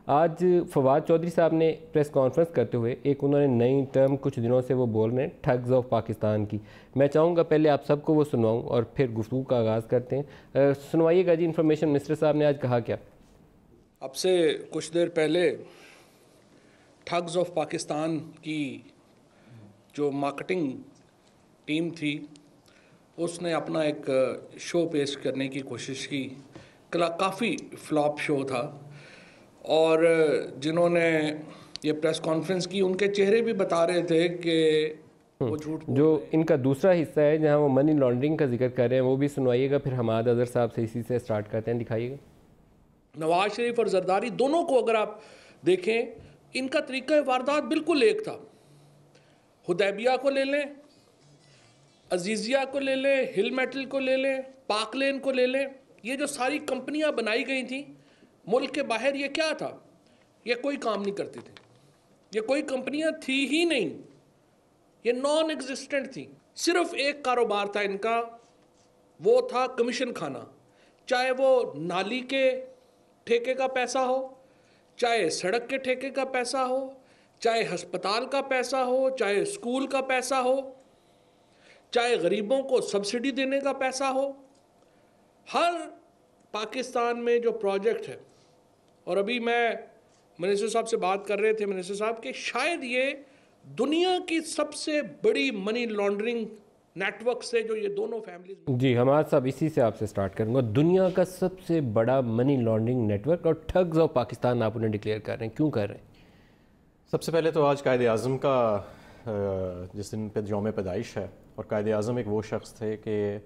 آج فواد چودھری صاحب نے پریس کانفرنس کرتے ہوئے ایک انہوں نے نئی ٹرم کچھ دنوں سے وہ بول رہے ہیں ٹھگز آف پاکستان کی. میں چاہوں گا پہلے آپ سب کو وہ سنواؤں اور پھر گفتگو کا آغاز کرتے ہیں. سنوائیے گا جی انفارمیشن منسٹر صاحب نے آج کہا کیا؟ اب سے کچھ دیر پہلے ٹھگز آف پاکستان کی جو مارکیٹنگ ٹیم تھی اس نے اپنا ایک شو پیش کرنے کی کوشش کی. کافی فلاپ شو تھا اور جنہوں نے یہ پریس کانفرنس کی ان کے چہرے بھی بتا رہے تھے کہ وہ جھوٹ بول جو رہے ہیں. ان کا دوسرا حصہ ہے جہاں وہ منی لانڈرنگ کا ذکر کر رہے ہیں وہ بھی سنوائیے گا, پھر حماد اظہر صاحب سے اسی سے سٹارٹ کرتے ہیں. دکھائیے گا. نواز شریف اور زرداری دونوں کو اگر آپ دیکھیں ان کا طریقہ واردات بالکل ایک تھا. حدیبیہ کو لے لیں, عزیزیہ کو لے لیں, ہل میٹل کو لے لیں, پاک لین کو لے لیں, یہ جو ساری کمپنیاں بنائی گئی تھیں ملک کے باہر, یہ کیا تھا؟ یہ کوئی کام نہیں کرتی تھی, یہ کوئی کمپنیاں تھی ہی نہیں, یہ نان ایگزسٹنٹ تھیں. صرف ایک کاروبار تھا ان کا, وہ تھا کمیشن کھانا. چاہے وہ نالی کے ٹھیکے کا پیسہ ہو, چاہے سڑک کے ٹھیکے کا پیسہ ہو, چاہے ہسپتال کا پیسہ ہو, چاہے اسکول کا پیسہ ہو, چاہے غریبوں کو سبسڈی دینے کا پیسہ ہو. ہر پاکستان میں جو پروجیکٹ ہے, اور ابھی میں منسٹر صاحب سے بات کر رہے تھے منسٹر صاحب کہ شاید یہ دنیا کی سب سے بڑی منی لانڈرنگ نیٹ ورک سے جو یہ دونوں فیملیز. جی حماد صاحب اسی سے آپ سے سٹارٹ کروں گا. دنیا کا سب سے بڑا منی لانڈرنگ نیٹ ورک اور ٹھگز آف پاکستان آپ انہیں ڈکلیئر کر رہے ہیں, کیوں کر رہے ہیں؟ سب سے پہلے تو آج قائد اعظم کا جس دن پہ یوم پیدائش ہے, اور قائد اعظم ایک وہ شخص تھے کہ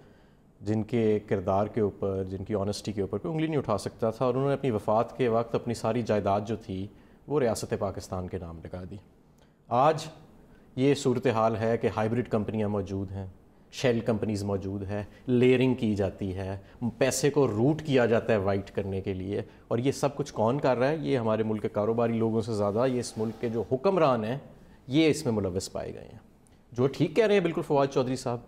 جن کے کردار کے اوپر, جن کی آنیسٹی کے اوپر کوئی انگلی نہیں اٹھا سکتا تھا, اور انہوں نے اپنی وفات کے وقت اپنی ساری جائیداد جو تھی وہ ریاست پاکستان کے نام لگا دی. آج یہ صورتحال ہے کہ ہائیبرڈ کمپنیاں موجود ہیں, شیل کمپنیز موجود ہے, لیئرنگ کی جاتی ہے, پیسے کو روٹ کیا جاتا ہے وائٹ کرنے کے لیے, اور یہ سب کچھ کون کر رہا ہے؟ یہ ہمارے ملک کے کاروباری لوگوں سے زیادہ یہ اس ملک کے جو حکمران ہیں یہ اس میں ملوث پائے گئے ہیں. جو ٹھیک کہہ رہے ہیں بالکل فواد چودھری صاحب,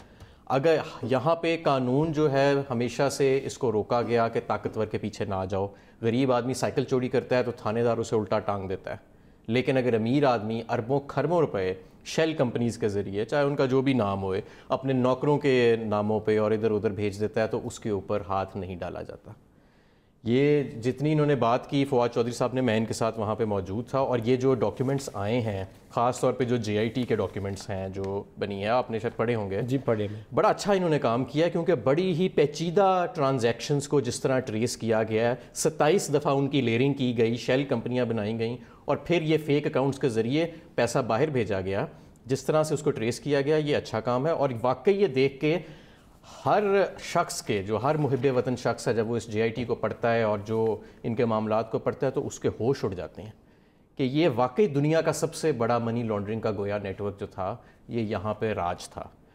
اگر یہاں پہ قانون جو ہے ہمیشہ سے اس کو روکا گیا کہ طاقتور کے پیچھے نہ جاؤ. غریب آدمی سائیکل چوری کرتا ہے تو تھانے دار اسے الٹا ٹانگ دیتا ہے, لیکن اگر امیر آدمی اربوں خربوں روپے شیل کمپنیز کے ذریعے, چاہے ان کا جو بھی نام ہوئے, اپنے نوکروں کے ناموں پہ اور ادھر ادھر بھیج دیتا ہے تو اس کے اوپر ہاتھ نہیں ڈالا جاتا. یہ جتنی انہوں نے بات کی فواد چودھری صاحب نے, میں ان کے ساتھ وہاں پہ موجود تھا, اور یہ جو ڈاکیومنٹس آئے ہیں خاص طور پہ جو JIT کے ڈاکیومنٹس ہیں جو بنی ہے, آپ نے شاید پڑھے ہوں گے. جی پڑھے میں. بڑا اچھا انہوں نے کام کیا کیونکہ بڑی ہی پیچیدہ ٹرانزیکشنز کو جس طرح ٹریس کیا گیا ہے, 27 دفعہ ان کی لیئرنگ کی گئی, شیل کمپنیاں بنائی گئیں, اور پھر یہ فیک اکاؤنٹس کے ذریعے پیسہ باہر بھیجا گیا, جس طرح سے اس کو ٹریس کیا گیا, یہ اچھا کام ہے. اور واقعی یہ دیکھ کے ہر شخص کے, جو ہر محب وطن شخص ہے, جب وہ اس JIT کو پڑھتا ہے اور جو ان کے معاملات کو پڑھتا ہے تو اس کے ہوش اڑ جاتے ہیں کہ یہ واقعی دنیا کا سب سے بڑا منی لانڈرنگ کا گویا نیٹ ورک جو تھا یہ یہاں پہ راج تھا.